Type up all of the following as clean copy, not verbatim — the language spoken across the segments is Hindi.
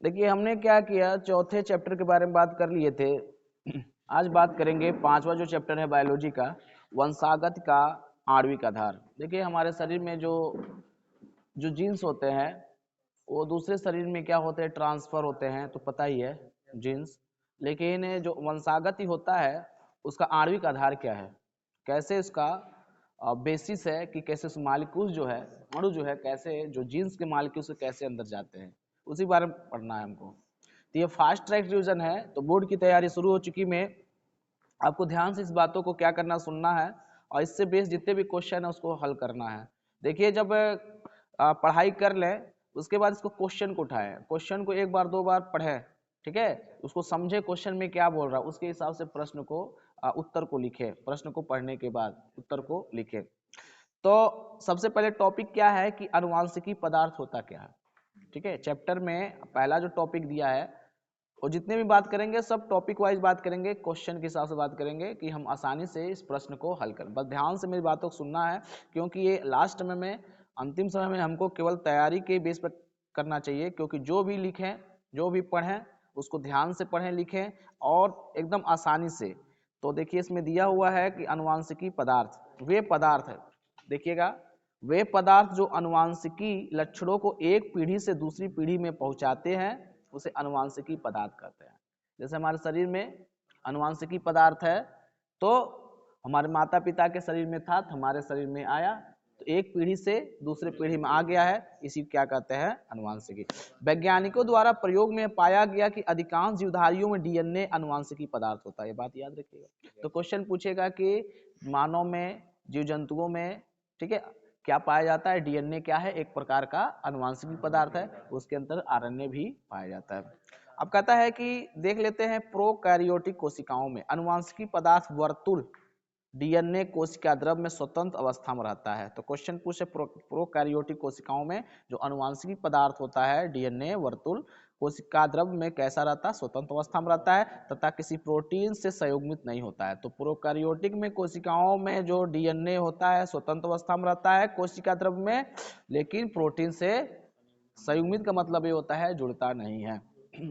देखिए हमने क्या किया, चौथे चैप्टर के बारे में बात कर लिए थे। आज बात करेंगे पांचवा जो चैप्टर है बायोलॉजी का, वंशागत का आणविक आधार। देखिए हमारे शरीर में जो जो जीन्स होते हैं वो दूसरे शरीर में क्या होते हैं, ट्रांसफर होते हैं, तो पता ही है जीन्स। लेकिन जो वंशागत ही होता है उसका आणविक आधार क्या है, कैसे उसका बेसिस है कि कैसे उस मालिक्यूल जो है, अणु जो है, कैसे जो जीन्स के मालिक्यूल से कैसे अंदर जाते हैं, उसी बारे में पढ़ना है हमको। तो ये फास्ट ट्रैक रिवीजन है, तो बोर्ड की तैयारी शुरू हो चुकी। में आपको ध्यान से इस बातों को क्या करना, सुनना है और इससे बेस जितने भी क्वेश्चन है उसको हल करना है। देखिए जब पढ़ाई कर लें उसके बाद इसको क्वेश्चन को उठाएं, क्वेश्चन को एक बार दो बार पढ़ें, ठीक है, उसको समझे क्वेश्चन में क्या बोल रहा है, उसके हिसाब से प्रश्न को उत्तर को लिखे, प्रश्न को पढ़ने के बाद उत्तर को लिखे। तो सबसे पहले टॉपिक क्या है कि आनुवांशिकी पदार्थ होता क्या है। ठीक है, चैप्टर में पहला जो टॉपिक दिया है, और जितने भी बात करेंगे सब टॉपिक वाइज बात करेंगे, क्वेश्चन के हिसाब से बात करेंगे कि हम आसानी से इस प्रश्न को हल करें। बस ध्यान से मेरी बातों को सुनना है, क्योंकि ये लास्ट में अंतिम समय में हमको केवल तैयारी के बेस पर करना चाहिए, क्योंकि जो भी लिखें जो भी पढ़ें उसको ध्यान से पढ़ें लिखें और एकदम आसानी से। तो देखिए इसमें दिया हुआ है कि आनुवांशिकी पदार्थ वे पदार्थ है, देखिएगा, वे पदार्थ जो आनुवांशिकी लक्षणों को एक पीढ़ी से दूसरी पीढ़ी में पहुंचाते हैं उसे आनुवांशिकी पदार्थ कहते हैं। जैसे हमारे शरीर में आनुवांशिकी पदार्थ है, तो हमारे माता पिता के शरीर में था तो हमारे शरीर में आया, तो एक पीढ़ी से दूसरे पीढ़ी में आ गया है, इसी क्या कहते हैं, आनुवांशिकी। वैज्ञानिकों द्वारा प्रयोग में पाया गया कि अधिकांश जीवधारियों में डीएनए आनुवांशिकी पदार्थ होता है, ये बात याद रखिएगा। तो क्वेश्चन पूछेगा कि मानव में, जीव जंतुओं में, ठीक है, क्या पाया जाता है, डीएनए क्या है, एक प्रकार का आनुवांशिक पदार्थ है, उसके अंदर आरएनए भी पाया जाता है। अब कहता है कि देख लेते हैं प्रोकैरियोटिक कोशिकाओं में आनुवांशिक पदार्थ वर्तुल डीएनए कोशिका द्रव में स्वतंत्र अवस्था में रहता है। तो क्वेश्चन पूछे प्रोकैरियोटिक कोशिकाओं में जो आनुवांशिक पदार्थ होता है डीएनए वर्तुल कोशिका द्रव में कैसा रहता है, स्वतंत्र अवस्था में रहता है तथा किसी प्रोटीन से संयुग्मित नहीं होता है। तो प्रोकैरियोटिक में कोशिकाओं में जो डीएनए होता है स्वतंत्र अवस्था में रहता है कोशिका द्रव में, लेकिन प्रोटीन से संयुग्मित का मतलब ये होता है जुड़ता नहीं है।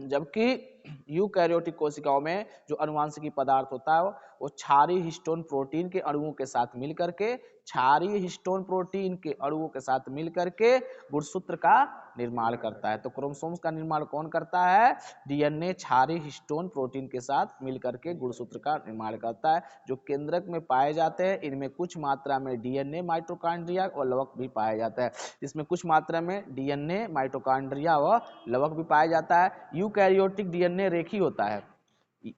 जबकि यूकैरियोटिक कोशिकाओं में जो आनुवांशिक पदार्थ होता है वो क्षारीय हिस्टोन प्रोटीन के अणुओं के साथ मिलकर के, क्षारीय हिस्टोन प्रोटीन के अणुओं के साथ मिलकर के गुणसूत्र का निर्माण करता है। तो क्रोमोसोम्स का निर्माण कौन करता है, डीएनए क्षारीय हिस्टोन प्रोटीन के साथ मिलकर के गुणसूत्र का निर्माण करता है, जो केंद्रक में पाए जाते हैं। इनमें कुछ मात्रा में डीएनए माइटोकॉन्ड्रिया और लवक भी पाया जाता है, इसमें कुछ मात्रा में डीएनए माइटोकॉन्ड्रिया व लवक भी पाया जाता है। यूकैरियोटिक डीएनए रेखीय होता है।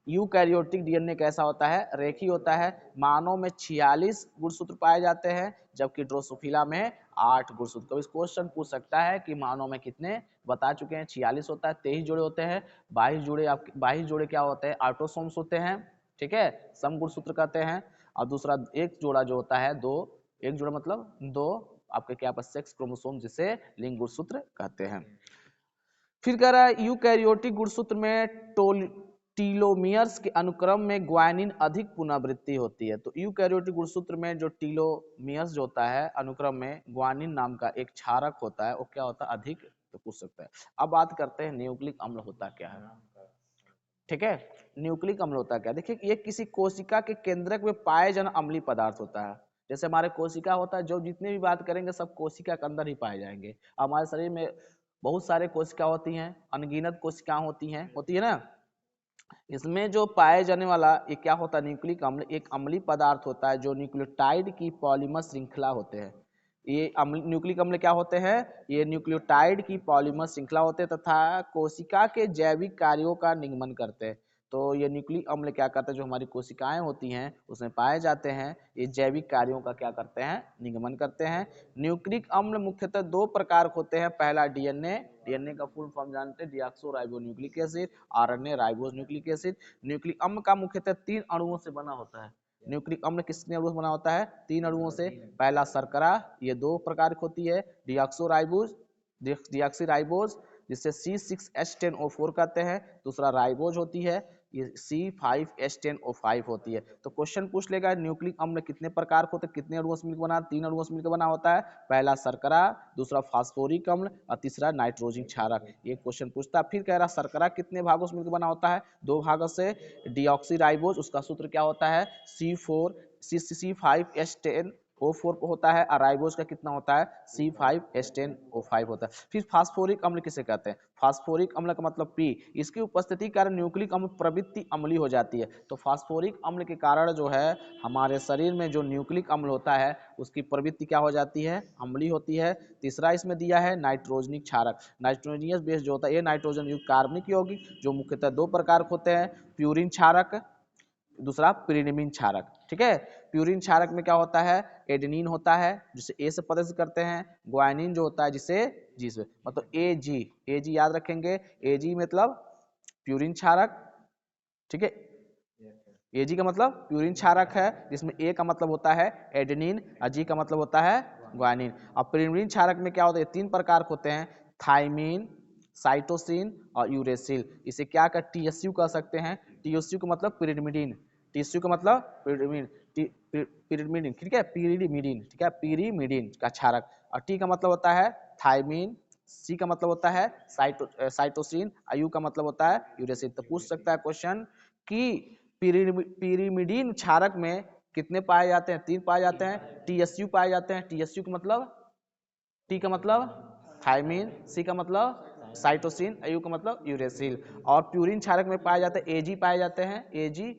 यूकैरियोटिक डीएनए कैसा होता है, रेखीय होता है। मानव में 46 गुणसूत्र पाए जाते हैं, जबकि ड्रोसोफिला में 8 गुणसूत्र। कभी क्वेश्चन पूछ सकता है कि मानव में कितने, बता चुके हैं 46 होता है, 23 जोड़े होते हैं, 22 जोड़े क्या होते हैं, ऑटोसोम्स होते हैं, ठीक है, सम गुणसूत्र कहते हैं। और दूसरा एक जोड़ा जो होता है दो, एक जोड़ा मतलब दो आपके क्या पास सेक्स क्रोमोसोम, जिसे लिंग गुणसूत्र कहते हैं। फिर कह रहा है यूकैरियोटिक गुणसूत्र में टीलोमियर्स के अनुक्रम में ग्वानिन अधिक पुनरावृत्ति होती है। तो यूकैरियोटिक गुणसूत्र में जो टीलोमियर्स जो होता है अनुक्रम में ग्वानिन नाम का एक क्षारक होता है, वो क्या होता है, अधिक। तो पूछ सकता है। अब बात करते हैं न्यूक्लिक अम्ल होता क्या है, ठीक है, न्यूक्लिक अम्ल होता क्या। देखिए ये किसी कोशिका के केंद्रक में पाए जाने अम्लीय पदार्थ होता है। जैसे हमारे कोशिका होता है, जो जितने भी बात करेंगे सब कोशिका के अंदर ही पाए जाएंगे। हमारे शरीर में बहुत सारे कोशिका होती हैं, अनगिनत कोशिका होती है ना। इसमें जो पाए जाने वाला ये क्या होता है, न्यूक्लिक अम्ल एक अम्लीय पदार्थ होता है जो न्यूक्लियोटाइड की पॉलीमर श्रृंखला होते हैं। ये न्यूक्लिक अम्ल क्या होते हैं, ये न्यूक्लियोटाइड की पॉलीमर श्रृंखला होते हैं तथा कोशिका के जैविक कार्यों का निगमन करते हैं। तो ये न्यूक्लिक अम्ल क्या करते हैं, जो हमारी कोशिकाएं होती हैं उसमें पाए जाते हैं, ये जैविक कार्यों का क्या करते हैं, निगमन करते हैं। न्यूक्लिक अम्ल मुख्यतः दो प्रकार होते हैं। पहला डीएनए, डीएनए का फुल फॉर्म जानते हैं, deoxyribonucleic acid, RNA ribose nucleic acid. Nucleic अम्ल का मुख्यतः 3 अणुओं से बना होता है। न्यूक्लिक अम्ल किसने अणुओं से बना होता है, 3 अणुओं से। पहला शर्करा, ये 2 प्रकार की होती है, डीऑक्सोराइबोज, डीऑक्सीराइबोज जिससे C6H10O4 कहते हैं। दूसरा राइबोज होती है, ये C5H10O5 होती है। तो क्वेश्चन पूछ लेगा न्यूक्लिक अम्ल कितने प्रकार के होते हैं, कितने अणुओं से मिलकर बना, 3 अणुओं से मिलकर बना होता है। पहला शर्करा, दूसरा फास्फोरिक अम्ल और तीसरा नाइट्रोजन क्षारक। ये क्वेश्चन पूछता है। फिर कह रहा शर्करा कितने भागों से मिलकर बना होता है, 2 भागों से। डीऑक्सीराइबोज, उसका सूत्र क्या होता है, C5H10O4 को होता है, और राइबोज का कितना होता है, C5H10O5 होता है। फिर फास्फोरिक अम्ल किसे कहते हैं, फास्फोरिक अम्ल का मतलब P, इसकी उपस्थिति के कारण न्यूक्लिक अम्ल प्रवृत्ति अम्लीय हो जाती है। तो फास्फोरिक अम्ल के कारण जो है हमारे शरीर में जो न्यूक्लिक अम्ल होता है उसकी प्रवृत्ति क्या हो जाती है, अम्लीय होती है। तीसरा इसमें दिया है नाइट्रोजनिक क्षारक, नाइट्रोजनियस बेस जो होता है, ये नाइट्रोजन युक्त कार्बनिक यौगिक जो मुख्यतः 2 प्रकार के होते हैं, प्यूरिन क्षारक, दूसरा पिरिमिडीन क्षारक। ठीक है, प्यूरिन क्षारक में क्या होता है, एडेनिन होता है जिसे ए से प्रदर्शित करते हैं, ग्वानिन जो होता है जिसे जी से, मतलब एजी याद रखेंगे, एजी मतलब प्यूरिन क्षारक। ठीक है, एजी का मतलब प्यूरिन क्षारक है, जिसमें ए का मतलब होता है एडेनिन और जी का मतलब होता है ग्वानिन। और पिरिमिडीन क्षारक में क्या होता है, 3 प्रकार के होते हैं, थाइमिन, साइटोसिन और यूरेसिल। इसे क्या कर टीएसयू कह सकते हैं, टीएसयू का मतलब पिरिमिडीन, टीएसयू का मतलब पिरिमिडीन, ठीक है, पिरिमिडीन, ठीक है, पिरिमिडीन का क्षारक। और टी का मतलब होता है थाइमिन, सी का मतलब होता है साइटोसिन, यू का मतलब होता है यूरेसिल। तो पूछ सकता है क्वेश्चन कि पिरिमिडीन क्षारक में कितने पाए जाते हैं, 3 पाए जाते हैं, टीएसयू पाए जाते हैं। टीएसयू का मतलब, टी का मतलब थाइमिन, सी का मतलब साइटोसिन, यू का मतलब यूरेसिल। और प्यूरिन क्षारक में पाए जाते हैं, एजी पाए जाते हैं, एजी,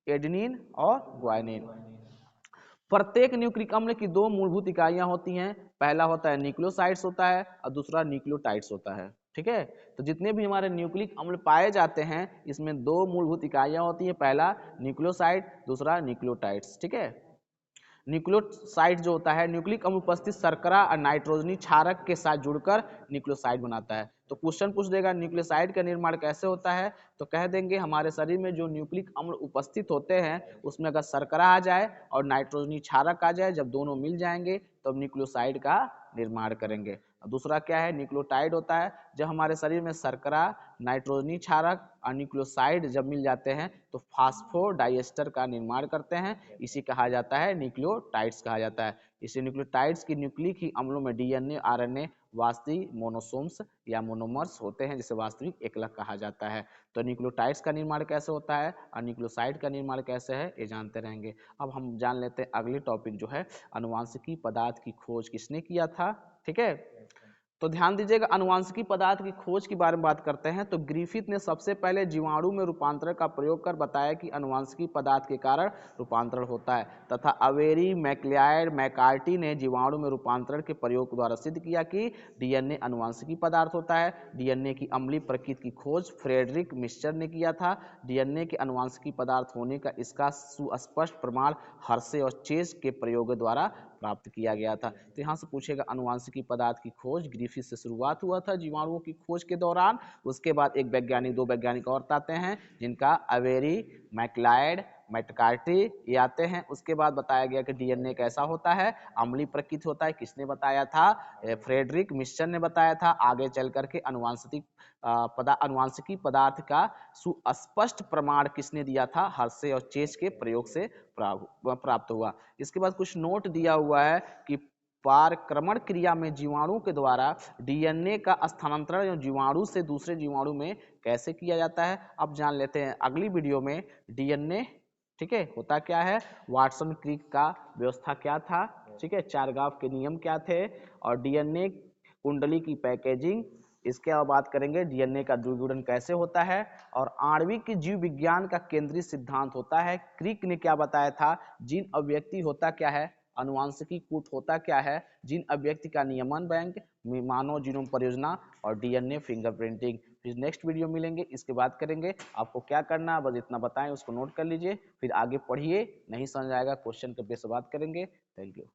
एडेनिन और ग्वानिन। प्रत्येक न्यूक्लिक अम्ल की 2 मूलभूत इकाइयां होती हैं, पहला होता है न्यूक्लियोसाइड्स होता है और दूसरा न्यूक्लियोटाइड्स होता है। ठीक है, तो जितने भी हमारे न्यूक्लिक अम्ल पाए जाते हैं इसमें 2 मूलभूत इकाइयां होती हैं, पहला न्यूक्लियोसाइड, दूसरा न्यूक्लियोटाइड्स। ठीक है, न्यूक्लियोसाइड जो होता है न्यूक्लिक अम्ल उपस्थित शर्करा और नाइट्रोजनी क्षारक के साथ जुड़कर न्यूक्लियोसाइड बनाता है। तो क्वेश्चन पूछ देगा न्यूक्लियोसाइड का निर्माण कैसे होता है, तो कह देंगे हमारे शरीर में जो न्यूक्लिक अम्ल उपस्थित होते हैं उसमें अगर शर्करा आ जाए और नाइट्रोजनी क्षारक आ जाए, जब दोनों मिल जाएंगे तो हम न्यूक्लियोसाइड का निर्माण करेंगे। दूसरा क्या है, न्यूक्लियोटाइड होता है, जब हमारे शरीर में शर्करा, नाइट्रोजनी क्षारक और न्यूक्लियोसाइड जब मिल जाते हैं तो फास्फोडाइएस्टर का निर्माण करते हैं, इसी कहा जाता है न्यूक्लियोटाइड्स कहा जाता है। इसे न्यूक्लियोटाइड्स की न्यूक्लिक ही अम्लों में डीएनए, आरएनए, वास्तविक मोनोसोम्स या मोनोमर्स होते हैं, जिसे वास्तविक एकलक कहा जाता है। तो न्यूक्लियोटाइड्स का निर्माण कैसे होता है और न्यूक्लियोसाइड का निर्माण कैसे है ये जानते रहेंगे। अब हम जान लेते हैं अगले टॉपिक जो है आनुवांशिकी पदार्थ की खोज किसने किया था। ठीक है, तो ध्यान दीजिएगा, आनुवांशिकी पदार्थ की खोज के बारे में बात करते हैं तो ग्रिफिथ ने सबसे पहले जीवाणु में रूपांतरण का प्रयोग कर बताया कि आनुवांशिकी पदार्थ के कारण रूपांतरण होता है, तथा अवेरी, मैक्लियाड, मैकार्टी ने जीवाणु में रूपांतरण के प्रयोग द्वारा सिद्ध किया कि डीएनए आनुवांशिकी पदार्थ होता है। डीएनए की अम्लीय प्रकृति की खोज फ्रेडरिक मिक्सचर ने किया था। डीएनए के आनुवांशिकी पदार्थ होने का इसका सुस्पष्ट प्रमाण हर्शे और चेज के प्रयोग द्वारा प्राप्त किया गया था। तो यहाँ से पूछेगा आनुवांशिकी पदार्थ की खोज ग्रिफिथ से शुरुआत हुआ था जीवाणुओं की खोज के दौरान। उसके बाद एक वैज्ञानिक, 2 वैज्ञानिक और आते हैं जिनका अवेरी, मैक्लाइड, मैटकार्टी ये आते हैं। उसके बाद बताया गया कि डीएनए कैसा होता है, अम्लीय प्रकृति होता है। किसने बताया था, फ्रेडरिक मिक्सचर ने बताया था। आगे चल करके आनुवांशिकी पदार्थ का सुस्पष्ट प्रमाण किसने दिया था, हर्शे और चेज के प्रयोग से प्राप्त हुआ। इसके बाद कुछ नोट दिया हुआ है कि पारक्रमण क्रिया में जीवाणु के द्वारा डीएनए का स्थानांतरण जीवाणु से दूसरे जीवाणु में कैसे किया जाता है, अब जान लेते हैं अगली वीडियो में। डीएनए, ठीक है, होता क्या है, वाटसन क्रिक का व्यवस्था क्या था, ठीक है, चारगाफ के नियम क्या थे, और डीएनए कुंडली की पैकेजिंग, इसके अब बात करेंगे डीएनए का द्विगुणन कैसे होता है, और आणविक जीव विज्ञान का केंद्रीय सिद्धांत होता है। क्रिक ने क्या बताया था, जीन अभिव्यक्ति होता क्या है, आनुवांशिकी कूट होता क्या है, जीन अभिव्यक्ति का नियमन बैंक, मानव जीनोम परियोजना और डीएनए फिंगरप्रिंटिंग। फिर नेक्स्ट वीडियो मिलेंगे, इसके बाद करेंगे। आपको क्या करना है बस इतना बताएं, उसको नोट कर लीजिए, फिर आगे पढ़िए, नहीं समझ आएगा क्वेश्चन के बेस बात करेंगे। Thank you.